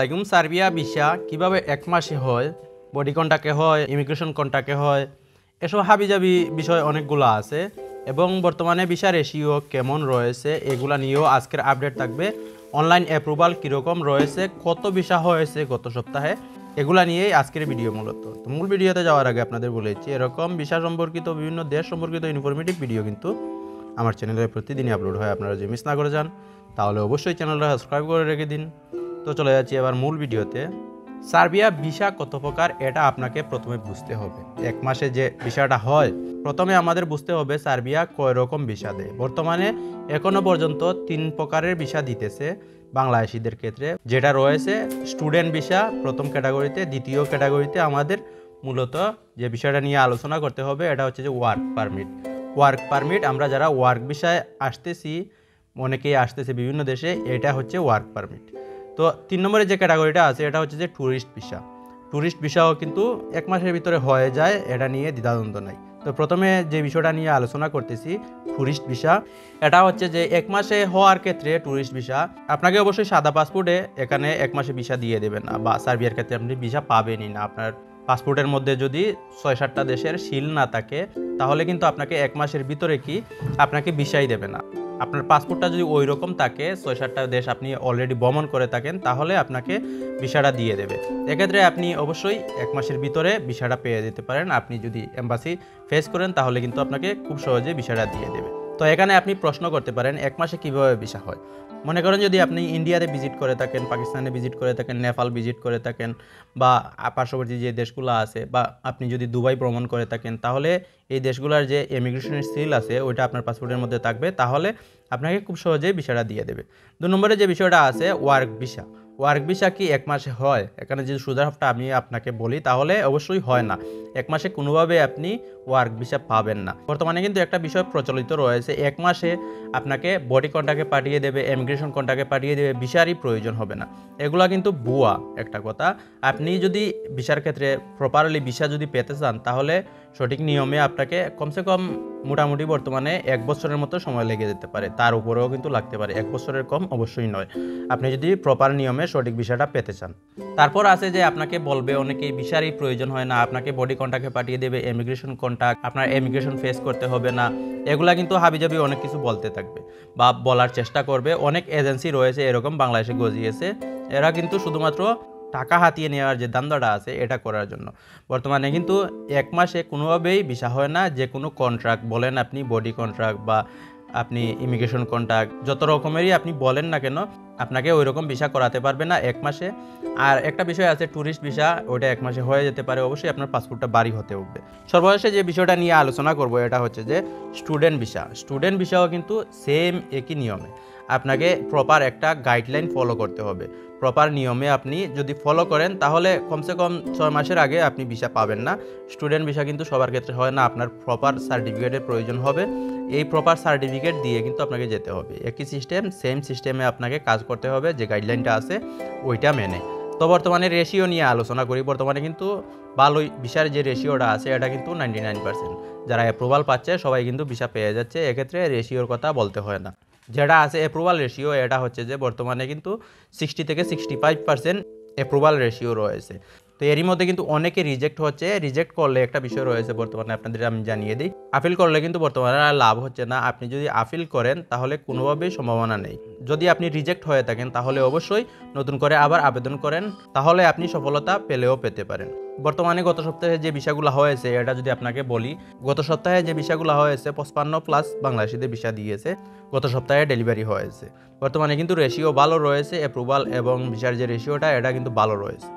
লাইকুম Serbia visa কিভাবে এক মাসে হয়, বডি কন্টাক্টে হয়, ইমিগ্রেশন কন্টাক্টে হয়, এসব হাবিজাবি বিষয় অনেকগুলো আছে এবং বর্তমানে ভিসা রেশিও কেমন রয়েছে এগুলা নিয়েও আজকের আপডেট থাকবে। অনলাইন অ্যাপ্রুভাল কীরকম রয়েছে, কত ভিসা হয়েছে গত সপ্তাহে, এগুলা নিয়েই আজকের ভিডিও মূলত। তো মূল ভিডিওতে যাওয়ার আগে আপনাদের বলেছি এরকম ভিসা সম্পর্কিত বিভিন্ন দেশ সম্পর্কিত ইনফরমেটিভ ভিডিও কিন্তু আমার চ্যানেলে প্রতিদিনই আপলোড হয়। আপনারা যদি মিস না করে যান তাহলে অবশ্যই চ্যানেলটা সাবস্ক্রাইব করে রেখে দিন। তো চলে যাচ্ছি এবার মূল ভিডিওতে। সার্বিয়া ভিসা কত প্রকার এটা আপনাকে প্রথমে বুঝতে হবে। এক মাসে যে ভিসাটা হয়, প্রথমে আমাদের বুঝতে হবে সার্বিয়া কয় রকম ভিসা দেয়। বর্তমানে এখনো পর্যন্ত 3 প্রকারের ভিসা দিতেছে বাংলাদেশিদের ক্ষেত্রে, যেটা রয়েছে স্টুডেন্ট ভিসা প্রথম ক্যাটাগরিতে, দ্বিতীয় ক্যাটাগরিতে আমাদের মূলত যে বিষয়টা নিয়ে আলোচনা করতে হবে এটা হচ্ছে যে ওয়ার্ক পারমিট। ওয়ার্ক পারমিট আমরা যারা ওয়ার্ক ভিসায় আসতেছি, অনেকেই আসতেছে বিভিন্ন দেশে, এটা হচ্ছে ওয়ার্ক পারমিট। তো 3 নম্বরে যে ক্যাটাগরিটা আছে এটা হচ্ছে যে ট্যুরিস্ট ভিসা। ট্যুরিস্ট ভিসাও কিন্তু 1 মাসের ভিতরে হয়ে যায়, এটা নিয়ে দ্বিধাদ্বন্দ্ব নাই। তো প্রথমে যে বিষয়টা নিয়ে আলোচনা করতেছি ট্যুরিস্ট ভিসা, এটা হচ্ছে যে 1 মাসে হওয়ার ক্ষেত্রে ট্যুরিস্ট ভিসা আপনাকে অবশ্যই সাদা পাসপোর্টে এখানে 1 মাসে ভিসা দিয়ে দেবেন না, বা সার্বিয়ার ক্ষেত্রে আপনি ভিসা পাবেনই না। আপনার পাসপোর্টের মধ্যে যদি 6-7টা দেশের সিল না থাকে তাহলে কিন্তু আপনাকে 1 মাসের ভিতরে কি আপনাকে ভিসাই দেবে না। আপনার পাসপোর্টটা যদি ওই রকম থাকে, 6-7টা দেশ আপনি অলরেডি ভ্রমণ করে থাকেন, তাহলে আপনাকে ভিসাটা দিয়ে দেবে। এক্ষেত্রে আপনি অবশ্যই 1 মাসের ভিতরে ভিসাটা পেয়ে যেতে পারেন। আপনি যদি এম্বাসি ফেস করেন তাহলে কিন্তু আপনাকে খুব সহজে ভিসাটা দিয়ে দেবে। তো এখানে আপনি প্রশ্ন করতে পারেন 1 মাসে কীভাবে ভিসা হয়। মনে করেন যদি আপনি ইন্ডিয়াতে ভিজিট করে থাকেন, পাকিস্তানে ভিজিট করে থাকেন, নেপাল ভিজিট করে থাকেন, বা পার্শ্ববর্তী যে দেশগুলো আছে, বা আপনি যদি দুবাই ভ্রমণ করে থাকেন, তাহলে এই দেশগুলোর যে ইমিগ্রেশনের সিল আছে ওইটা আপনার পাসপোর্টের মধ্যে থাকবে, তাহলে আপনাকে খুব সহজেই ভিসাটা দিয়ে দেবে। 2 নম্বরে যে বিষয়টা আছে ওয়ার্ক ভিসা। ওয়ার্ক ভিসা কি 1 মাসে হয়? এখানে যদি সুবিধাটা আমি আপনাকে বলি তাহলে অবশ্যই হয় না। 1 মাসে কোনোভাবে আপনি ওয়ার্ক ভিসা পাবেন না। বর্তমানে কিন্তু একটা বিষয় প্রচলিত রয়েছে, 1 মাসে আপনাকে বডি কন্ট্রাক্টে পাঠিয়ে দেবে, ইমিগ্রেশন কন্ট্রাক্টে পাঠিয়ে দেবে, ভিসারই প্রয়োজন হবে না। এগুলা কিন্তু ভুয়া একটা কথা। আপনি যদি ভিসার ক্ষেত্রে প্রপারলি ভিসা যদি পেতে চান তাহলে সঠিক নিয়মে আপনাকে কমসে কম মোটামুটি বর্তমানে 1 বছরের মতো সময় লেগে যেতে পারে, তার উপরেও কিন্তু লাগতে পারে, 1 বছরের কম অবশ্যই নয়, আপনি যদি প্রপার নিয়মে সঠিক ভিসাটা পেতে চান। তারপর আছে যে আপনাকে বলবে অনেকেই ভিসারই প্রয়োজন হয় না, আপনাকে বডি কন্ট্রাক্টে পাঠিয়ে দেবে, ইমিগ্রেশন কন্ট্রাক্ট, আপনার ইমিগ্রেশন ফেস করতে হবে না। এগুলা কিন্তু হাবিজাবি অনেক কিছু বলতে থাকবে বা বলার চেষ্টা করবে। অনেক এজেন্সি রয়েছে এরকম বাংলাদেশে গজিয়েছে, এরা কিন্তু শুধুমাত্র টাকা হাতিয়ে নেওয়ার যে দান্দাটা আছে এটা করার জন্য। বর্তমানে কিন্তু 1 মাসে কোনোভাবেই ভিসা হয় না। যে কোনো কন্ট্রাক্ট বলেন আপনি, বডি কন্ট্রাক্ট বা আপনি ইমিগ্রেশন কন্ট্রাক্ট, যত রকমেরই আপনি বলেন না কেন, আপনাকে ওই রকম ভিসা করাতে পারবে না 1 মাসে। আর একটা বিষয় আছে ট্যুরিস্ট ভিসা, ওইটা 1 মাসে হয়ে যেতে পারে, অবশ্যই আপনার পাসপোর্টটা বাড়ি হতে হবে। সর্বশেষে যে বিষয়টা নিয়ে আলোচনা করব এটা হচ্ছে যে স্টুডেন্ট ভিসা। স্টুডেন্ট ভিসাও কিন্তু সেম একই নিয়মে আপনাকে প্রপার একটা গাইডলাইন ফলো করতে হবে। প্রপার নিয়মে আপনি যদি ফলো করেন তাহলে কমসে কম 6 মাসের আগে আপনি ভিসা পাবেন না। স্টুডেন্ট ভিসা কিন্তু সবার ক্ষেত্রে হয় না, আপনার প্রপার সার্টিফিকেটের প্রয়োজন হবে। এই প্রপার সার্টিফিকেট দিয়ে কিন্তু আপনাকে যেতে হবে। একই সিস্টেম, সেম সিস্টেমে আপনাকে কাজ করতে হবে, যে গাইডলাইনটা আছে ওইটা মেনে। তো বর্তমানে রেশিও নিয়ে আলোচনা করি। বর্তমানে কিন্তু ভালোই ভিসার যে রেশিওটা আছে এটা কিন্তু 99%, যারা অ্যাপ্রুভাল পাচ্ছে সবাই কিন্তু ভিসা পেয়ে যাচ্ছে। এক্ষেত্রে রেশিওর কথা বলতে হয় না। যেটা আছে অ্যাপ্রুভাল রেশিও, এটা হচ্ছে যে বর্তমানে কিন্তু 60 থেকে 65% অ্যাপ্রুভাল রেশিও রয়েছে। তো এরই মধ্যে কিন্তু অনেকে রিজেক্ট হচ্ছে। রিজেক্ট করলে একটা বিষয় রয়েছে বর্তমানে, আপনাদের আমি জানিয়ে দিই, আপিল করলে কিন্তু বর্তমানে আর লাভ হচ্ছে না। আপনি যদি আপিল করেন তাহলে কোনোভাবেই সম্ভাবনা নেই। যদি আপনি রিজেক্ট হয়ে থাকেন তাহলে অবশ্যই নতুন করে আবার আবেদন করেন, তাহলে আপনি সফলতা পেলেও পেতে পারেন। বর্তমানে গত সপ্তাহে যে ভিসাগুলো হয়েছে এটা যদি আপনাকে বলি, গত সপ্তাহে যে ভিসাগুলো হয়েছে 55+ বাংলাদেশিদের ভিসা দিয়েছে, গত সপ্তাহে ডেলিভারি হয়েছে। বর্তমানে কিন্তু রেশিও ভালো রয়েছে, অ্যাপ্রুভাল এবং ভিসার যে রেশিওটা এটা কিন্তু ভালো রয়েছে।